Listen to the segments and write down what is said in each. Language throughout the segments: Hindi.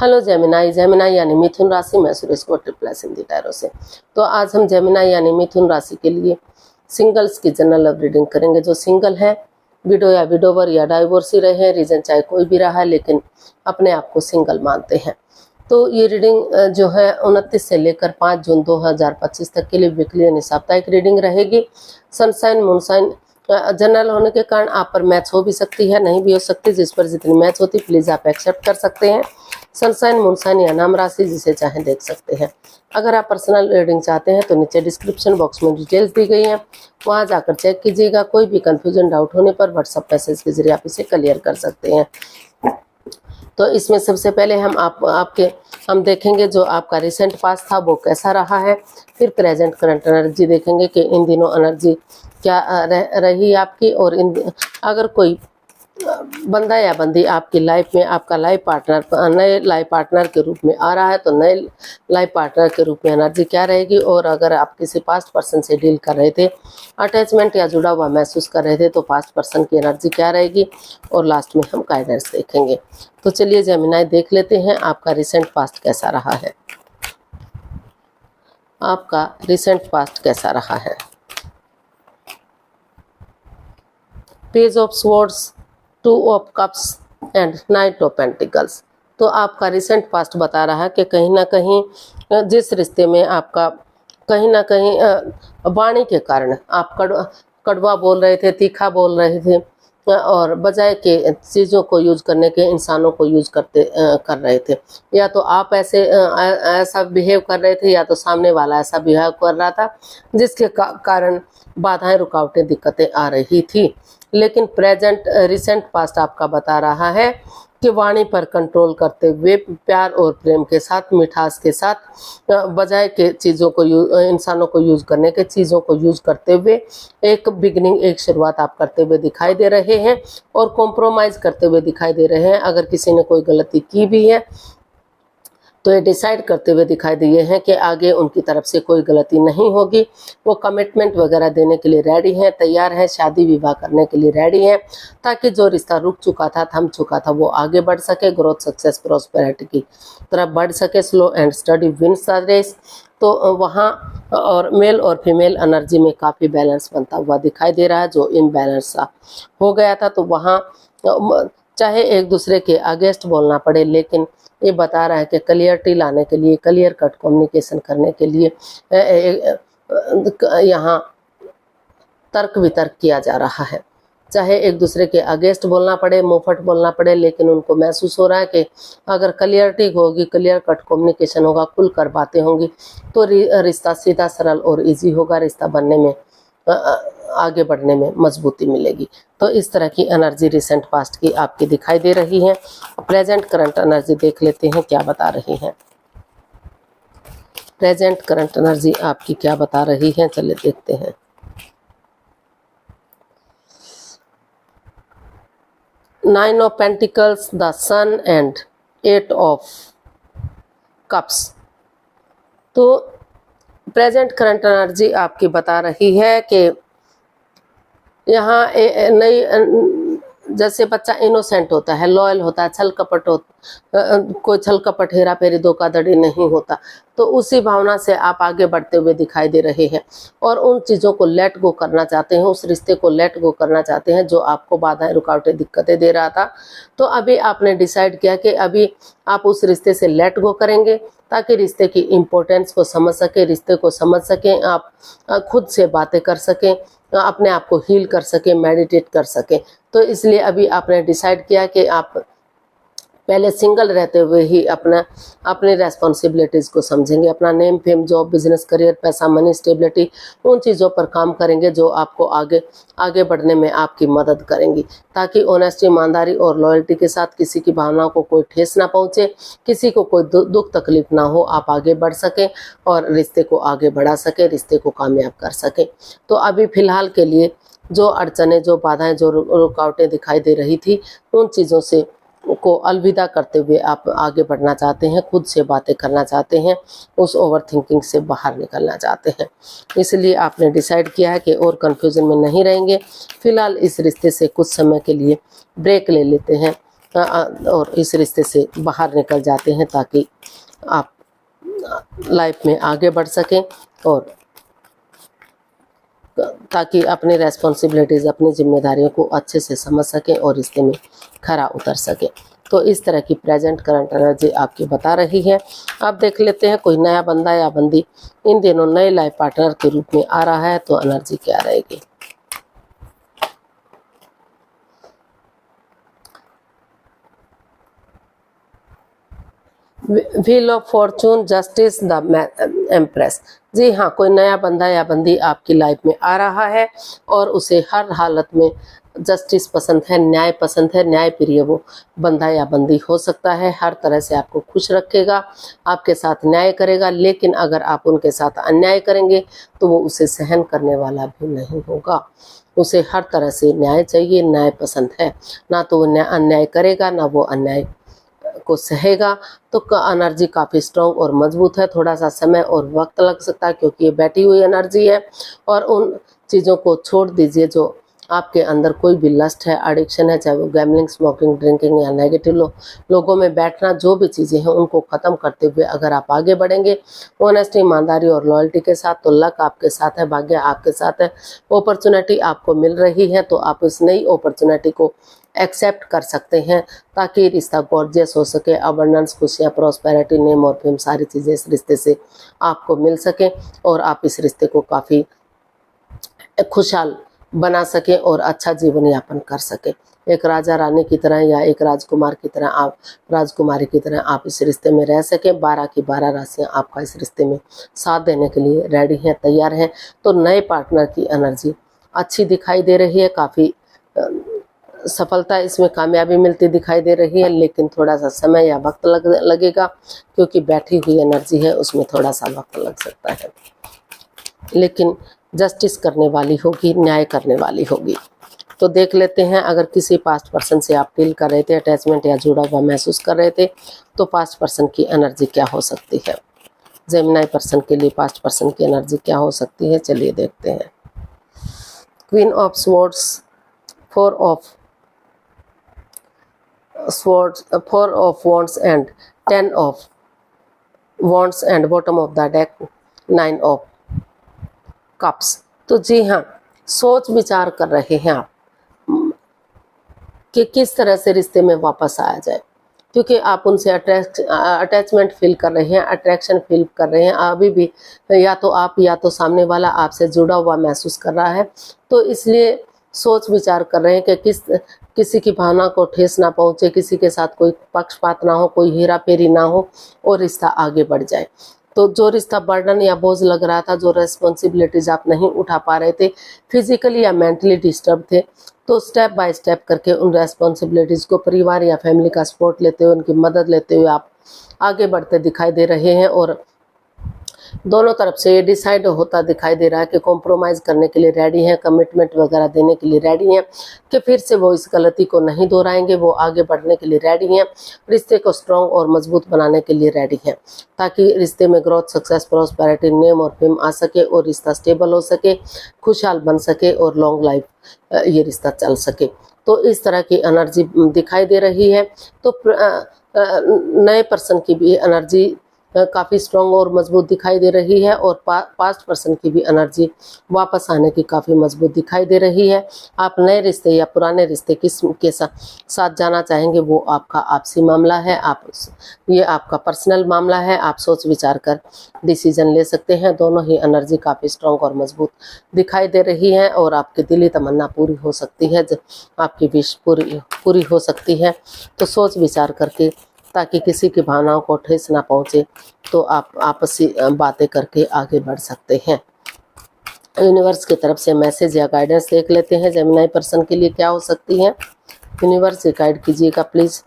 Hello Gemini. जेमिनाई यानी मिथुन राशि, मैं सुरेश को ट्रिपल हिंदी टैरो से। तो आज हम जेमिनाई यानी मिथुन राशि के लिए सिंगल्स की जनरल लव रीडिंग करेंगे। जो सिंगल है, विडो या विडोवर या डाइवोर्सी रहे, रीजन चाहे कोई भी रहा है लेकिन अपने आप को सिंगल मानते हैं, तो ये रीडिंग जो है 29 से लेकर 5 जून 2025 तक के लिए वीकली यानी साप्ताहिक रीडिंग रहेगी। सनसाइन मूनसाइन जनरल होने के कारण आप पर मैच हो भी सकती है, नहीं भी हो सकती। जिस पर जितनी मैच होती प्लीज़ आप एक्सेप्ट कर सकते हैं। सनसाइन मूनसाइन या नाम राशि जिसे चाहें देख सकते हैं। अगर आप पर्सनल रीडिंग चाहते हैं तो नीचे डिस्क्रिप्शन बॉक्स में डिटेल्स दी गई हैं, वहां जाकर चेक कीजिएगा। कोई भी कंफ्यूजन डाउट होने पर व्हाट्सएप मैसेज के जरिए आप इसे क्लियर कर सकते हैं। तो इसमें सबसे पहले हम देखेंगे जो आपका रिसेंट पास्ट था वो कैसा रहा है, फिर प्रेजेंट करंट एनर्जी देखेंगे कि इन दिनों एनर्जी क्या रही आपकी, और अगर कोई बंदा या बंदी आपकी लाइफ में आपका लाइफ पार्टनर नए लाइफ पार्टनर के रूप में आ रहा है तो नए लाइफ पार्टनर के रूप में एनर्जी क्या रहेगी। और अगर आप किसी पास्ट पर्सन से डील कर रहे थे, अटैचमेंट या जुड़ा हुआ महसूस कर रहे थे, तो पास्ट पर्सन की एनर्जी क्या रहेगी, और लास्ट में हम गाइडेंस देखेंगे। तो चलिए जेमिनाई देख लेते हैं आपका रिसेंट पास्ट कैसा रहा है। आपका रिसेंट पास्ट कैसा रहा है। Page of swords, 2 of cups and night of pentacles. तो आपका रिसेंट पास्ट बता रहा है कि कहीं ना कहीं जिस रिश्ते में आपका कहीं ना कहीं वाणी के कारण आप कड़वा बोल रहे थे, तीखा बोल रहे थे, और बजाय के चीज़ों को यूज करने के इंसानों को यूज कर रहे थे। या तो आप ऐसा बिहेव कर रहे थे या तो सामने वाला ऐसा बिहेव कर रहा था, जिसके कारण बाधाएं, रुकावटें, दिक्कतें आ रही थी। लेकिन प्रेजेंट रिसेंट पास्ट आपका बता रहा है कि वाणी पर कंट्रोल करते हुए, प्यार और प्रेम के साथ, मिठास के साथ, बजाय के चीज़ों को इंसानों को यूज करने के चीज़ों को यूज करते हुए एक बिगनिंग, एक शुरुआत आप करते हुए दिखाई दे रहे हैं, और कॉम्प्रोमाइज़ करते हुए दिखाई दे रहे हैं। अगर किसी ने कोई गलती की भी है तो ये डिसाइड करते हुए दिखाई दिए हैं कि आगे उनकी तरफ से कोई गलती नहीं होगी। वो कमिटमेंट वगैरह देने के लिए रेडी हैं, तैयार हैं, शादी विवाह करने के लिए रेडी हैं, ताकि जो रिश्ता रुक चुका था, थम चुका था, वो आगे बढ़ सके, ग्रोथ, सक्सेस, प्रॉस्पेरिटी की तरफ बढ़ सके। Slow and steady wins the race. तो वहाँ और मेल और फीमेल एनर्जी में काफ़ी बैलेंस बनता हुआ दिखाई दे रहा है। जो इम्बैलेंस सा हो गया था, तो वहाँ चाहे एक दूसरे के अगेंस्ट बोलना पड़े, लेकिन ये बता रहा है कि क्लियरिटी लाने के लिए, क्लियर कट कम्युनिकेशन करने के लिए यहाँ तर्क वितर्क किया जा रहा है। चाहे एक दूसरे के अगेंस्ट बोलना पड़े, मुंहफट बोलना पड़े, लेकिन उनको महसूस हो रहा है कि अगर क्लियरिटी होगी, क्लियर कट कम्युनिकेशन होगा, खुलकर बातें होंगी, तो रिश्ता सीधा, सरल और इजी होगा। रिश्ता बनने में, आगे बढ़ने में मजबूती मिलेगी। तो इस तरह की एनर्जी रिसेंट पास्ट की आपकी दिखाई दे रही है। प्रेजेंट करंट एनर्जी देख लेते हैं क्या बता रही है। प्रेजेंट करंट एनर्जी आपकी क्या बता रही है, चलिए देखते हैं। Nine of pentacles, the sun and 8 ऑफ कप्स। तो प्रेजेंट करंट एनर्जी आपकी बता रही है कि यहाँ नई, जैसे बच्चा इनोसेंट होता है, लॉयल होता है, छल कपट कोई छल कपट, हेरा फेरी, धोखाधड़ी नहीं होता, तो उसी भावना से आप आगे बढ़ते हुए दिखाई दे रहे हैं, और उन चीज़ों को लेट गो करना चाहते हैं, उस रिश्ते को लेट गो करना चाहते हैं जो आपको बाधाएं, रुकावटें, दिक्कतें दे रहा था। तो अभी आपने डिसाइड किया कि अभी आप उस रिश्ते से लेट गो करेंगे, ताकि रिश्ते की इम्पोर्टेंस को समझ सकें, रिश्ते को समझ सकें, आप खुद से बातें कर सकें, अपने आप को हील कर सकें, मेडिटेट कर सकें। तो इसलिए अभी आपने डिसाइड किया कि आप पहले सिंगल रहते हुए ही अपनी रेस्पॉन्सिबिलिटीज़ को समझेंगे, अपना name, fame, job, business, career, पैसा, मनी, स्टेबिलिटी, उन चीज़ों पर काम करेंगे जो आपको आगे बढ़ने में आपकी मदद करेंगी, ताकि ऑनेस्टी, ईमानदारी और लॉयल्टी के साथ किसी की भावनाओं को कोई ठेस ना पहुँचे, किसी को कोई दुख तकलीफ ना हो, आप आगे बढ़ सकें और रिश्ते को आगे बढ़ा सकें, रिश्ते को कामयाब कर सकें। तो अभी फ़िलहाल के लिए जो अड़चनें, जो बाधाएँ, जो रुकावटें दिखाई दे रही थी, उन चीज़ों से को अलविदा करते हुए आप आगे बढ़ना चाहते हैं, खुद से बातें करना चाहते हैं, उस ओवर थिंकिंग से बाहर निकलना चाहते हैं। इसलिए आपने डिसाइड किया है कि और कन्फ्यूजन में नहीं रहेंगे। फिलहाल इस रिश्ते से कुछ समय के लिए ब्रेक ले लेते हैं, और इस रिश्ते से बाहर निकल जाते हैं ताकि आप लाइफ में आगे बढ़ सकें और ताकि अपनी रेस्पॉन्सिबिलिटीज़, अपनी जिम्मेदारियों को अच्छे से समझ सकें और रिश्ते में खरा उतर सकें। तो इस तरह की प्रेजेंट करंट एनर्जी आपकी बता रही है। अब देख लेते हैं कोई नया बंदा या बंदी इन दिनों नए लाइफ पार्टनर के रूप में आ रहा है तो एनर्जी क्या रहेगी। Wheel of fortune, justice, the empress. जी हाँ, कोई नया बंदा या बंदी आपकी लाइफ में आ रहा है और उसे हर हालत में जस्टिस पसंद है, न्याय पसंद है। न्याय प्रिय वो बंदा या बंदी हो सकता है। हर तरह से आपको खुश रखेगा, आपके साथ न्याय करेगा, लेकिन अगर आप उनके साथ अन्याय करेंगे तो वो उसे सहन करने वाला भी नहीं होगा। उसे हर तरह से न्याय चाहिए, न्याय पसंद है। ना तो वो अन्याय करेगा, ना वो अन्याय को सहेगा। तो एनर्जी काफ़ी स्ट्रॉन्ग और मजबूत है। थोड़ा सा समय और वक्त लग सकता है क्योंकि ये बैठी हुई एनर्जी है। और उन चीज़ों को छोड़ दीजिए जो आपके अंदर कोई भी लस्ट है, एडिक्शन है, चाहे वो गैमलिंग, स्मोकिंग, ड्रिंकिंग या नेगेटिव लोगों में बैठना, जो भी चीज़ें हैं उनको ख़त्म करते हुए अगर आप आगे बढ़ेंगे ऑनेस्टी, ईमानदारी और लॉयल्टी के साथ, तो लक आपके साथ है, भाग्य आपके साथ है। अपॉर्चुनिटी आपको मिल रही है तो आप इस नई अपॉर्चुनिटी को एक्सेप्ट कर सकते हैं ताकि रिश्ता गॉर्जियस हो सके। अबंडेंस, खुशियाँ, प्रॉस्पेरिटी, नेम और फेम, सारी चीज़ें इस रिश्ते से आपको मिल सकें और आप इस रिश्ते को काफ़ी खुशहाल बना सकें और अच्छा जीवन यापन कर सकें। एक राजा रानी की तरह या एक राजकुमार की तरह, आप राजकुमारी की तरह आप इस रिश्ते में रह सकें। 12 की 12 राशियाँ आपका इस रिश्ते में साथ देने के लिए रेडी हैं, तैयार हैं। तो नए पार्टनर की एनर्जी अच्छी दिखाई दे रही है, काफ़ी सफलता, इसमें कामयाबी मिलती दिखाई दे रही है, लेकिन थोड़ा सा समय या वक्त लगेगा क्योंकि बैठी हुई एनर्जी है, उसमें थोड़ा सा वक्त लग सकता है। लेकिन जस्टिस करने वाली होगी, न्याय करने वाली होगी। तो देख लेते हैं, अगर किसी पास्ट पर्सन से आप डील कर रहे थे, अटैचमेंट या जुड़ा हुआ महसूस कर रहे थे, तो पास्ट पर्सन की एनर्जी क्या हो सकती है। जेमिनी पर्सन के लिए पास्ट पर्सन की एनर्जी क्या हो सकती है, चलिए देखते हैं। Queen of swords, four of wands and 10 of wands and bottom of the deck 9 of cups। तो जी हाँ, सोच विचार कर रहे हैं आप कि किस तरह से रिश्ते में वापस आया जाए, क्योंकि आप उनसे अटैचमेंट फील कर रहे हैं, अट्रैक्शन फील कर रहे हैं अभी भी। या तो आप या तो सामने वाला आपसे जुड़ा हुआ महसूस कर रहा है, तो इसलिए सोच विचार कर रहे हैं कि किसी की भावना को ठेस ना पहुंचे, किसी के साथ कोई पक्षपात ना हो, कोई हेरा फेरी ना हो और रिश्ता आगे बढ़ जाए। तो जो रिश्ता बर्डन या बोझ लग रहा था, जो रेस्पॉन्सिबिलिटीज आप नहीं उठा पा रहे थे, फिजिकली या मेंटली डिस्टर्ब थे, तो स्टेप बाय स्टेप करके उन रेस्पॉन्सिबिलिटीज़ को परिवार या फैमिली का सपोर्ट लेते हुए, उनकी मदद लेते हुए आप आगे बढ़ते दिखाई दे रहे हैं। और दोनों तरफ से ये डिसाइड होता दिखाई दे रहा है कि कॉम्प्रोमाइज़ करने के लिए रेडी हैं, कमिटमेंट वगैरह देने के लिए रेडी हैं कि फिर से वो इस गलती को नहीं दोहराएंगे, वो आगे बढ़ने के लिए रेडी हैं, रिश्ते को स्ट्रॉन्ग और मजबूत बनाने के लिए रेडी हैं, ताकि रिश्ते में ग्रोथ, सक्सेस, प्रॉस्पेरिटी, नेम और फेम आ सके और रिश्ता स्टेबल हो सके, खुशहाल बन सके और लॉन्ग लाइफ ये रिश्ता चल सके। तो इस तरह की एनर्जी दिखाई दे रही है। तो नए पर्सन की भी एनर्जी काफ़ी स्ट्रॉन्ग और मजबूत दिखाई दे रही है और पास्ट पर्सन की भी एनर्जी वापस आने की काफ़ी मजबूत दिखाई दे रही है। आप नए रिश्ते या पुराने रिश्ते किस के साथ जाना चाहेंगे, वो आपका आपसी मामला है, ये आपका पर्सनल मामला है। आप सोच विचार कर डिसीजन ले सकते हैं। दोनों ही एनर्जी काफ़ी स्ट्रॉन्ग और मजबूत दिखाई दे रही है और आपकी दिली तमन्ना पूरी हो सकती है, आपकी विश पूरी हो सकती है। तो सोच विचार करके, ताकि किसी की भावनाओं को ठेस ना पहुंचे, तो आप आपसी बातें करके आगे बढ़ सकते हैं। यूनिवर्स की तरफ से मैसेज या गाइडेंस देख लेते हैं, जेमिनी पर्सन के लिए क्या हो सकती है। यूनिवर्स से गाइड कीजिएगा प्लीज़,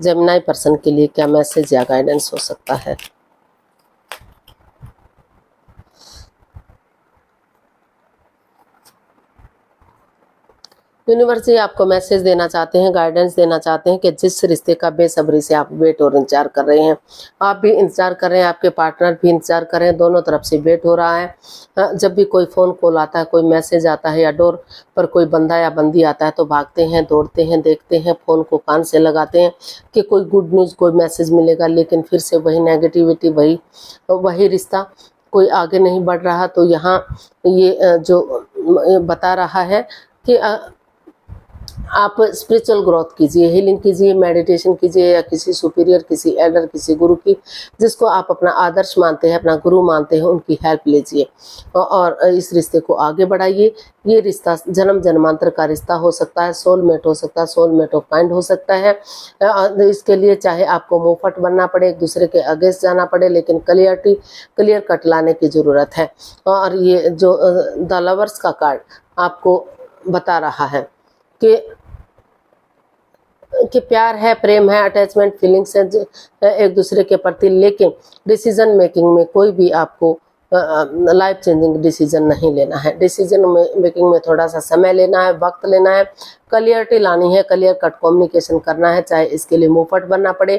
जेमिनी पर्सन के लिए क्या मैसेज या गाइडेंस हो सकता है। यूनिवर्स जी आपको मैसेज देना चाहते हैं, गाइडेंस देना चाहते हैं कि जिस रिश्ते का बेसब्री से आप वेट और इंतजार कर रहे हैं, आप भी इंतजार कर रहे हैं, आपके पार्टनर भी इंतजार कर रहे हैं, दोनों तरफ से वेट हो रहा है। जब भी कोई फ़ोन कॉल आता है, कोई मैसेज आता है या डोर पर कोई बंदा या बंदी आता है तो भागते हैं, दौड़ते हैं, देखते हैं, फ़ोन को कान से लगाते हैं कि कोई गुड न्यूज़, कोई मैसेज मिलेगा, लेकिन फिर से वही नेगेटिविटी, वही रिश्ता, कोई आगे नहीं बढ़ रहा। तो यहाँ ये जो बता रहा है कि आप स्पिरिचुअल ग्रोथ कीजिए, हीलिंग कीजिए, मेडिटेशन कीजिए, या किसी सुपीरियर, किसी एल्डर, किसी गुरु की, जिसको आप अपना आदर्श मानते हैं, अपना गुरु मानते हैं, उनकी हेल्प लीजिए और इस रिश्ते को आगे बढ़ाइए। ये रिश्ता जन्म जन्मांतर का रिश्ता हो सकता है, सोलमेट हो सकता है, सोलमेट ऑफ काइंड हो सकता है। इसके लिए चाहे आपको मुंहफट बनना पड़े, एक दूसरे के अगेंस्ट जाना पड़े, लेकिन क्लियर कट लाने की ज़रूरत है। और ये जो द लवर्स का कार्ड आपको बता रहा है कि प्यार है, प्रेम है, अटैचमेंट, फीलिंग्स है एक दूसरे के प्रति, लेकिन डिसीजन मेकिंग में कोई भी आपको लाइफ चेंजिंग डिसीजन नहीं लेना है। डिसीजन मेकिंग में थोड़ा सा समय लेना है, वक्त लेना है, क्लियरिटी लानी है, क्लियर कट कम्युनिकेशन करना है, चाहे इसके लिए मुंहफट बनना पड़े,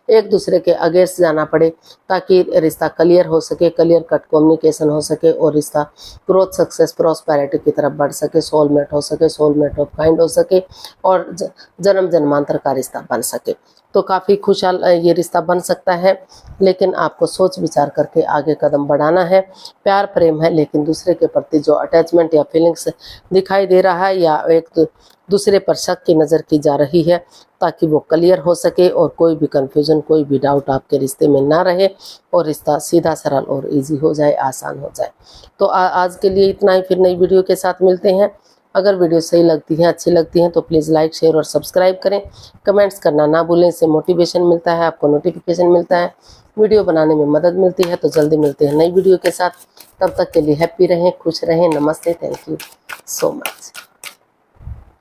एक दूसरे के अगेंस्ट जाना पड़े, ताकि रिश्ता क्लियर हो सके, क्लियर कट कम्युनिकेशन हो सके और रिश्ता ग्रोथ, सक्सेस, प्रॉस्पेरिटी की तरफ बढ़ सके, सोलमेट हो सके, सोलमेट ऑफ काइंड हो सके और जन्म जन्मांतर का रिश्ता बन सके। तो काफ़ी खुशहाल ये रिश्ता बन सकता है, लेकिन आपको सोच विचार करके आगे कदम बढ़ाना है। प्यार प्रेम है, लेकिन दूसरे के प्रति जो अटैचमेंट या फीलिंग्स दिखाई दे रहा है या एक दूसरे पर शक की नज़र की जा रही है, ताकि वो क्लियर हो सके और कोई भी कन्फ्यूजन, कोई भी डाउट आपके रिश्ते में ना रहे और रिश्ता सीधा सरल और इजी हो जाए, आसान हो जाए। तो आज के लिए इतना ही, फिर नई वीडियो के साथ मिलते हैं। अगर वीडियो सही लगती है, अच्छी लगती हैं तो प्लीज़ लाइक, शेयर और सब्सक्राइब करें। कमेंट्स करना ना भूलें, इससे मोटिवेशन मिलता है, आपको नोटिफिकेशन मिलता है, वीडियो बनाने में मदद मिलती है। तो जल्दी मिलते हैं नई वीडियो के साथ, तब तक के लिए हैप्पी रहें, खुश रहें। नमस्ते, थैंक यू सो मच।